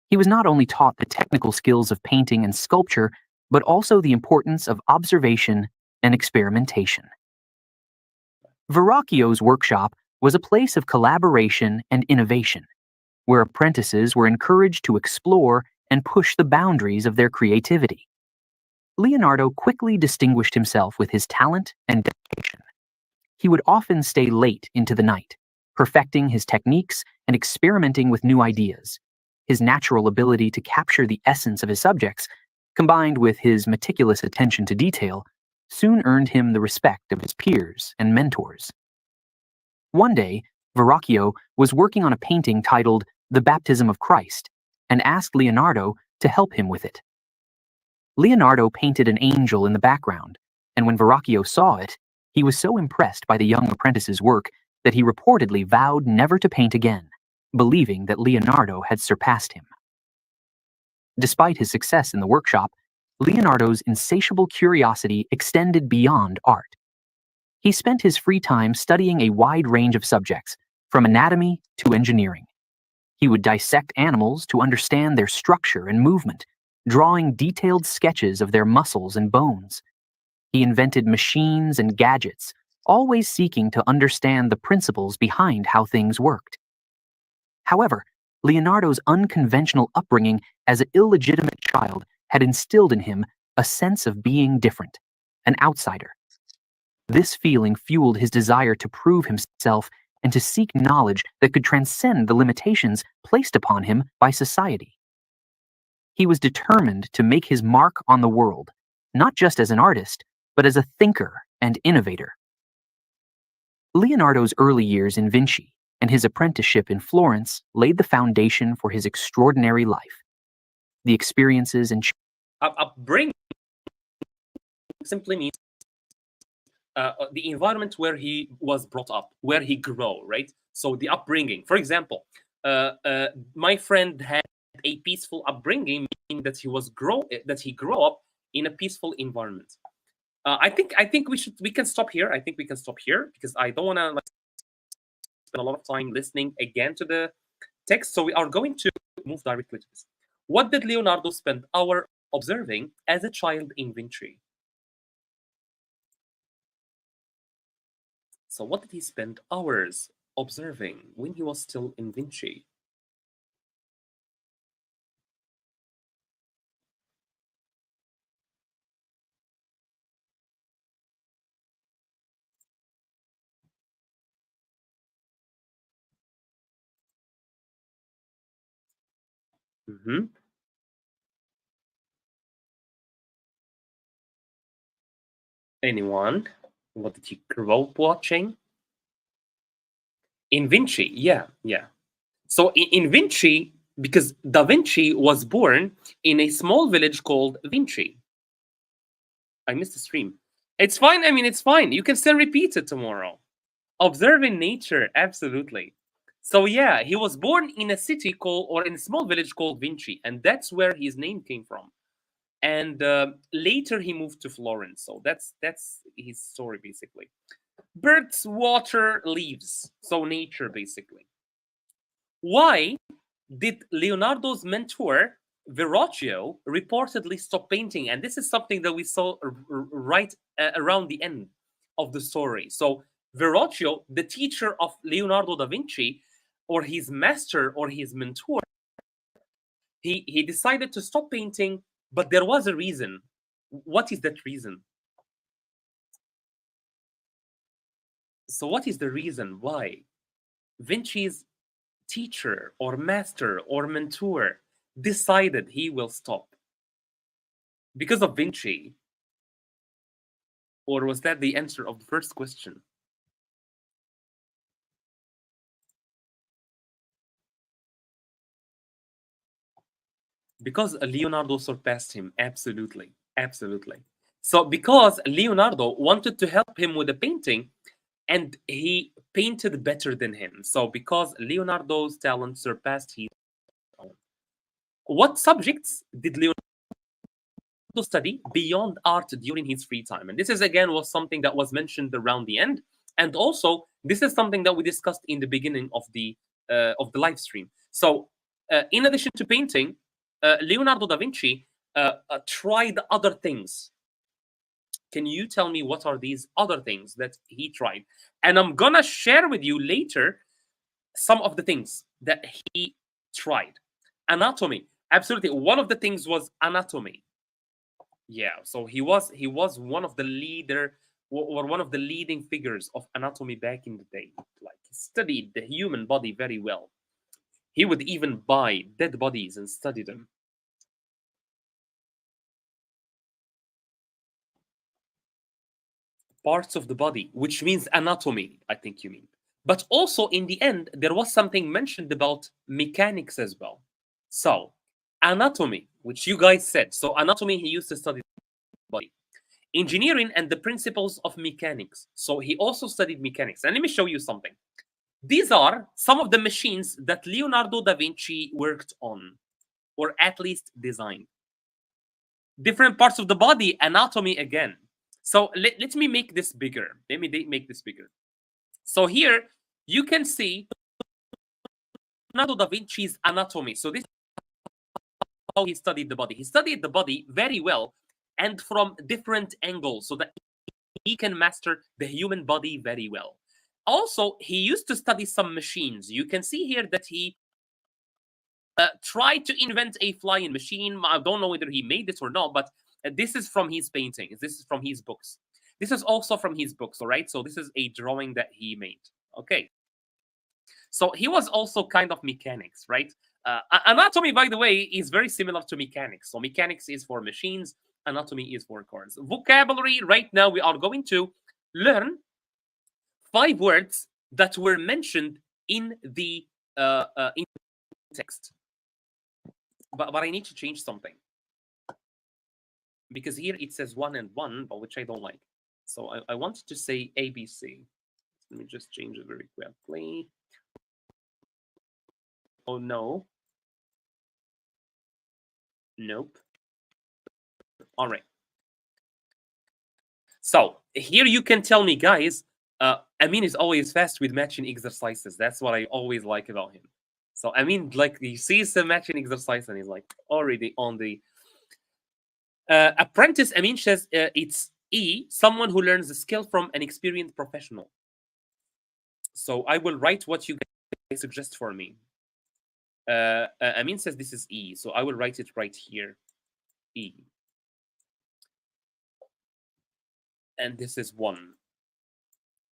He was not only taught the technical skills of painting and sculpture, but also the importance of observation and experimentation. Verrocchio's workshop was a place of collaboration and innovation, where apprentices were encouraged to explore and push the boundaries of their creativity. Leonardo quickly distinguished himself with his talent and dedication. He would often stay late into the night, perfecting his techniques and experimenting with new ideas. His natural ability to capture the essence of his subjects, combined with his meticulous attention to detail, soon earned him the respect of his peers and mentors. One day, Verrocchio was working on a painting titled The Baptism of Christ and asked Leonardo to help him with it. Leonardo painted an angel in the background, and when Verrocchio saw it, he was so impressed by the young apprentice's work that he reportedly vowed never to paint again, believing that Leonardo had surpassed him. Despite his success in the workshop, Leonardo's insatiable curiosity extended beyond art. He spent his free time studying a wide range of subjects, from anatomy to engineering. He would dissect animals to understand their structure and movement, drawing detailed sketches of their muscles and bones. He invented machines and gadgets, always seeking to understand the principles behind how things worked. However, Leonardo's unconventional upbringing as an illegitimate child had instilled in him a sense of being different, an outsider. This feeling fueled his desire to prove himself and to seek knowledge that could transcend the limitations placed upon him by society. He was determined to make his mark on the world, not just as an artist, but as a thinker and innovator. Leonardo's early years in Vinci and his apprenticeship in Florence laid the foundation for his extraordinary life. The experiences and upbringing simply means the environment where he was brought up, where he grew, right? So the upbringing. For example, my friend had a peaceful upbringing, meaning that he grew up in a peaceful environment. I think we can stop here. I think we can stop here because I don't want to spend a lot of time listening again to the text. So we are going to move directly to this. What did Leonardo spend hours observing as a child in Vinci? So what did he spend hours observing when he was still in Vinci? Mm-hmm. Anyone? What did he grow up watching? In Vinci, yeah. So in Vinci, because Da Vinci was born in a small village called Vinci. I missed the stream. It's fine. I mean, it's fine. You can still repeat it tomorrow. Observing nature, absolutely. So yeah, he was born in a city called, or in a small village called Vinci, and that's where his name came from. And later he moved to Florence. So that's his story basically. Birds, water, leaves. So nature basically. Why did Leonardo's mentor Verrocchio reportedly stop painting? And this is something that we saw right around the end of the story. So Verrocchio, the teacher of Leonardo da Vinci, or his master or his mentor, he decided to stop painting, but there was a reason. What is that reason? So what is the reason why Vinci's teacher or master or mentor decided he will stop? Because of Vinci? Or was that the answer of the first question? Because Leonardo surpassed him, absolutely. So because Leonardo wanted to help him with the painting, and he painted better than him. So because Leonardo's talent surpassed his own. What subjects did Leonardo study beyond art during his free time? And this is again was something that was mentioned around the end. And also, this is something that we discussed in the beginning of the live stream. So, in addition to painting, Leonardo da Vinci tried other things. Can you tell me what are these other things that he tried? And I'm gonna share with you later some of the things that he tried. Anatomy, absolutely. One of the things was anatomy. Yeah, so he was one of the leader or one of the leading figures of anatomy back in the day. Like he studied the human body very well. He would even buy dead bodies and study them. Parts of the body, which means anatomy, I think you mean. But also in the end, there was something mentioned about mechanics as well. So, anatomy, which you guys said. So, anatomy, he used to study the body. Engineering and the principles of mechanics. So, he also studied mechanics. And let me show you something. These are some of the machines that Leonardo da Vinci worked on, or at least designed. Different parts of the body, anatomy again. So let me make this bigger. Let me make this bigger. So here you can see Leonardo da Vinci's anatomy. So this is how he studied the body. He studied the body very well and from different angles so that he can master the human body very well. Also, he used to study some machines. You can see here that he tried to invent a flying machine. I don't know whether he made it or not, but this is from his paintings. This is from his books. This is also from his books, all right? So this is a drawing that he made. Okay. So he was also kind of mechanics, right? Anatomy, by the way, is very similar to mechanics. So mechanics is for machines, anatomy is for cars. Vocabulary, right now we are going to learn 5 words that were mentioned in the text. But I need to change something. Because here it says 1 and 1, but which I don't like. So I wanted to say ABC. Let me just change it very quickly. Oh, no. Nope. All right. So here you can tell me, guys, Amin is always fast with matching exercises. That's what I always like about him. So Amin, like, he sees the matching exercise and he's like already on the apprentice. Amin says it's E, someone who learns a skill from an experienced professional. So I will write what you guys suggest for me. Amin says this is E, so I will write it right here. E. And this is 1.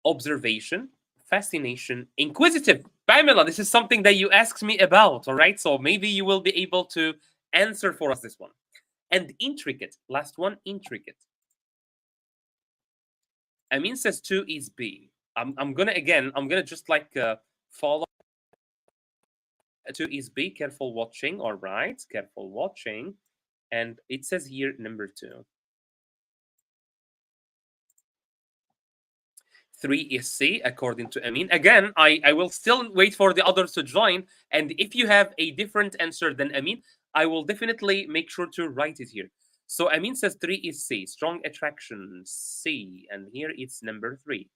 Observation, fascination, inquisitive. Pamela, this is something that you asked me about, all right? So maybe you will be able to answer for us this one. And intricate, last one, intricate. Amin says 2 is B. I'm gonna just like follow. 2 is B, careful watching, all right, careful watching. And it says here number 2. 3 is C, according to Amin. Again, I will still wait for the others to join. And if you have a different answer than Amin, I will definitely make sure to write it here. So Amin says 3 is C, strong attraction, C. And here it's number 3.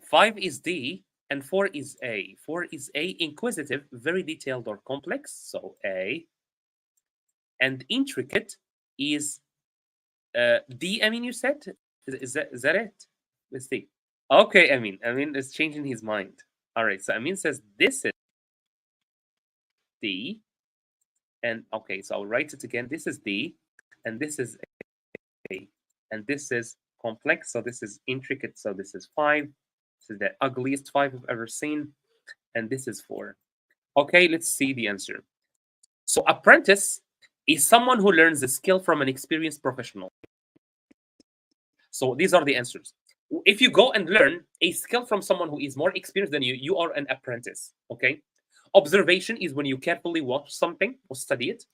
5 is D, and 4 is A. 4 is A, inquisitive, very detailed or complex, so A. And intricate is D, Amin, you said? Is that it? Let's see. Okay, Amin is changing his mind. All right, so Amin says this is D. And okay, so I'll write it again. This is D, and this is A. And this is complex, so this is intricate, so this is 5. This is the ugliest 5 I've ever seen. And this is 4. Okay, let's see the answer. So apprentice is someone who learns a skill from an experienced professional. So these are the answers. If you go and learn a skill from someone who is more experienced than you, you are an apprentice, okay? Observation is when you carefully watch something or study it.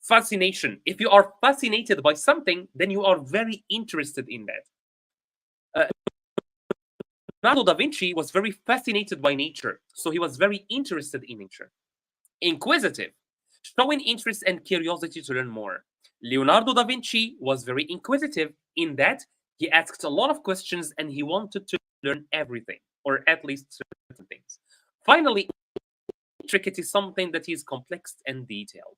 Fascination. If you are fascinated by something, then you are very interested in that. Leonardo da Vinci was very fascinated by nature, so he was very interested in nature. Inquisitive, showing interest and curiosity to learn more. Leonardo da Vinci was very inquisitive in that he asked a lot of questions and he wanted to learn everything, or at least certain things. Finally, intricate is something that is complex and detailed.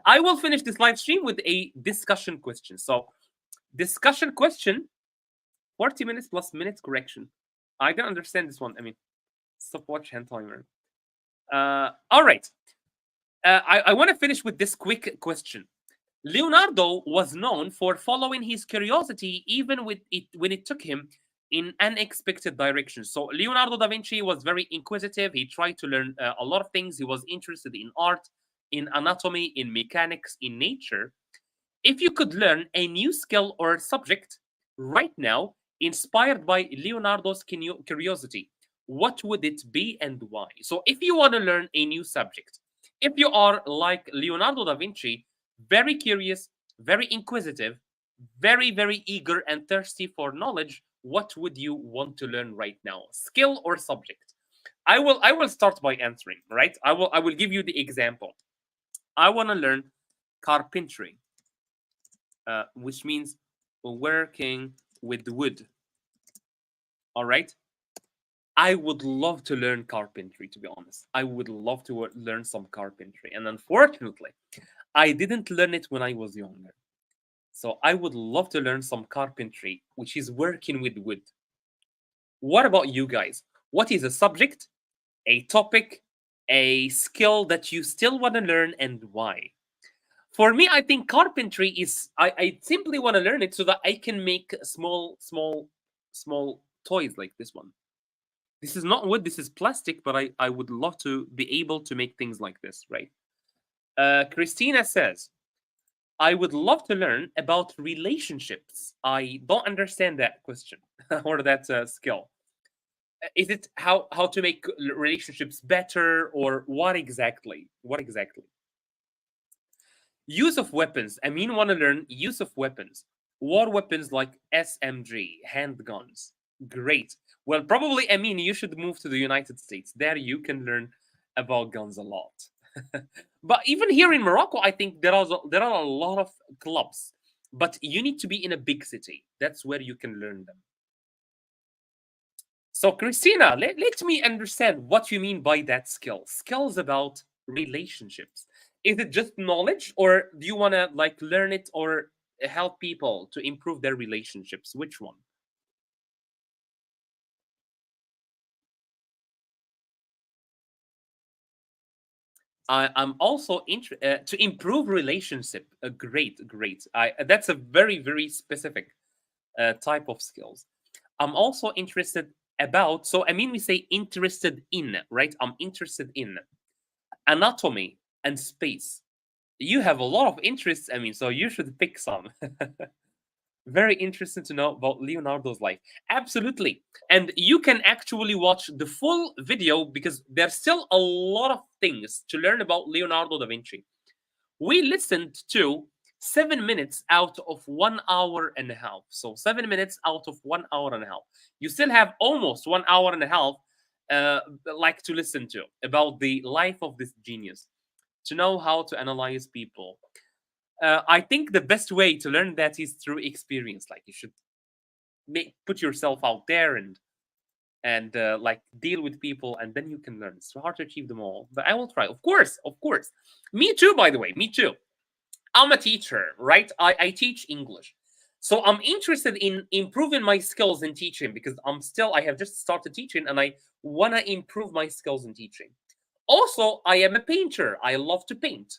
I will finish this live stream with a discussion question. So, discussion question, 40 minutes plus minutes correction. I don't understand this one. I mean, stopwatch hand timer. All right. I want to finish with this quick question. Leonardo was known for following his curiosity even with it when it took him in unexpected directions. So Leonardo da Vinci was very inquisitive. He tried to learn a lot of things. He was interested in art, in anatomy, in mechanics, in nature. If you could learn a new skill or subject right now, inspired by Leonardo's curiosity, what would it be and why? So if you want to learn a new subject, if you are like Leonardo da Vinci, very curious, very inquisitive, very, very eager and thirsty for knowledge, what would you want to learn right now? Skill or subject? I will start by answering, right? I will give you the example. I want to learn carpentry, which means working with wood. All right. I would love to learn carpentry, to be honest. I would love to learn some carpentry. And unfortunately, I didn't learn it when I was younger. So I would love to learn some carpentry, which is working with wood. What about you guys? What is a subject, a topic, a skill that you still want to learn, and why? For me, I think carpentry is, I simply want to learn it so that I can make small toys like this one. This is not wood, this is plastic, but I would love to be able to make things like this, right? Christina says, I would love to learn about relationships. I don't understand that question or that skill. Is it how to make relationships better, or what exactly? What exactly? Use of weapons. I mean, want to learn use of weapons. War weapons like SMG, handguns. Great. Well, probably, I mean, you should move to the United States. There you can learn about guns a lot. But even here in Morocco, I think there are a lot of clubs. But you need to be in a big city. That's where you can learn them. So, Christina, let me understand what you mean by that skill. Skills about relationships. Is it just knowledge, or do you want to like learn it or help people to improve their relationships? Which one? I'm also to improve relationship. Great, great. That's a very, very specific type of skills. I'm also interested about. So I mean, we say interested in, right? I'm interested in anatomy and space. You have a lot of interests. I mean, so you should pick some. Very interesting to know about Leonardo's life. Absolutely. And you can actually watch the full video because there's still a lot of things to learn about Leonardo da Vinci. We listened to 7 minutes out of 1 hour and a half. So 7 minutes out of 1 hour and a half. You still have almost 1 hour and a half like to listen to about the life of this genius, to know how to analyze people. I think the best way to learn that is through experience. Like you should put yourself out there and like deal with people, and then you can learn. It's hard to achieve them all, but I will try. Of course, of course. Me too. By the way, me too. I'm a teacher, right? I teach English, so I'm interested in improving my skills in teaching because I have just started teaching, and I want to improve my skills in teaching. Also, I am a painter. I love to paint.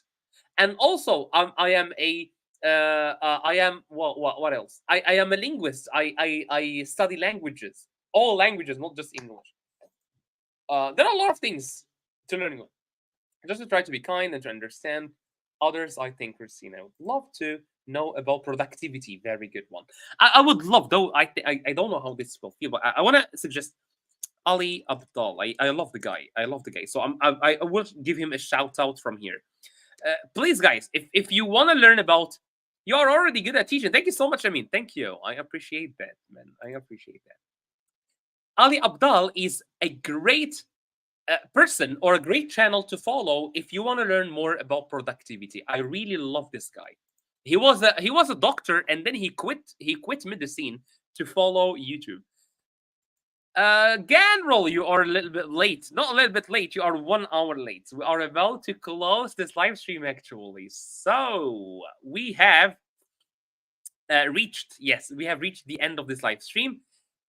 And also I am a I am what else? I am a linguist. I study languages, all languages, not just English. There are a lot of things to learn English. Just to try to be kind and to understand others. I think, Christina, I would love to know about productivity. Very good one. I would love, though. I don't know how this will feel, but I want to suggest Ali Abdal. I love the guy. I love the guy. So I will give him a shout out from here. Please, guys, if you want to learn about, you are already good at teaching. Thank you so much. I mean, thank you. I appreciate that, man. I appreciate that. Ali Abdal is a great person or a great channel to follow if you want to learn more about productivity. I really love this guy. He was a doctor and then he quit medicine to follow YouTube. Ganrol, you are a little bit late. Not a little bit late, you are 1 hour late. We are about to close this live stream actually. So we have reached the end of this live stream.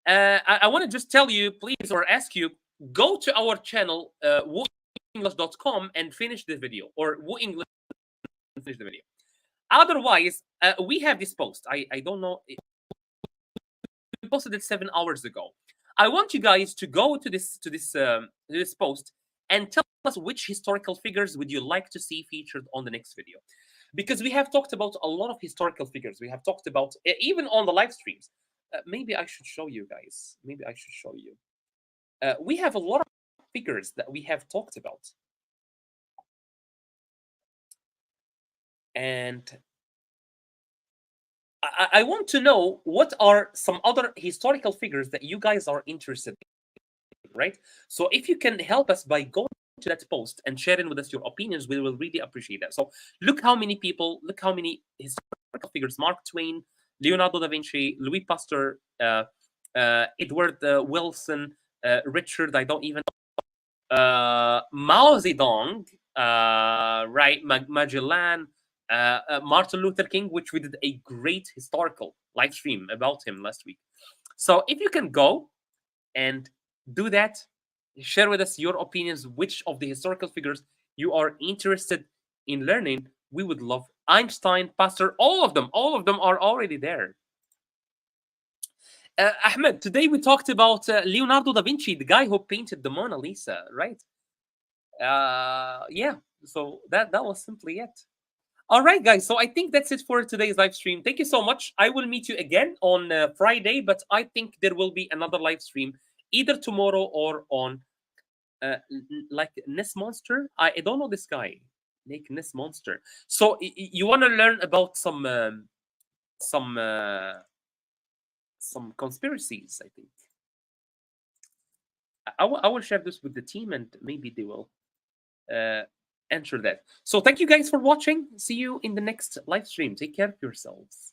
I want to just tell you, please, or ask you, go to our channel, WooEnglish.com, and finish the video, or WooEnglish and finish the video. Otherwise, we have this post. I don't know. We posted it 7 hours ago. I want you guys to go to this post and tell us which historical figures would you like to see featured on the next video, because we have talked about a lot of historical figures. We have talked about even on the live streams. Maybe I should show you guys. Maybe I should show you. We have a lot of figures that we have talked about, and I want to know what are some other historical figures that you guys are interested in, right? So if you can help us by going to that post and sharing with us your opinions, we will really appreciate that. So look how many people, look how many historical figures: Mark Twain, Leonardo da Vinci, Louis Pasteur, Edward Wilson, Richard, I don't even know, Mao Zedong, right, Magellan, Martin Luther King, which we did a great historical live stream about him last week. So if you can go and do that, share with us your opinions, which of the historical figures you are interested in learning. We would love Einstein, Pasteur, all of them are already there. Ahmed, today we talked about Leonardo da Vinci, the guy who painted the Mona Lisa, right? Yeah, so that was simply it. All right, guys. So I think that's it for today's live stream. Thank you so much. I will meet you again on Friday, but I think there will be another live stream either tomorrow or on like Ness Monster. I don't know this guy, like Ness Monster. So you want to learn about some conspiracies? I think I will share this with the team, and maybe they will enter that. So thank you guys for watching. See you in the next live stream. Take care of yourselves.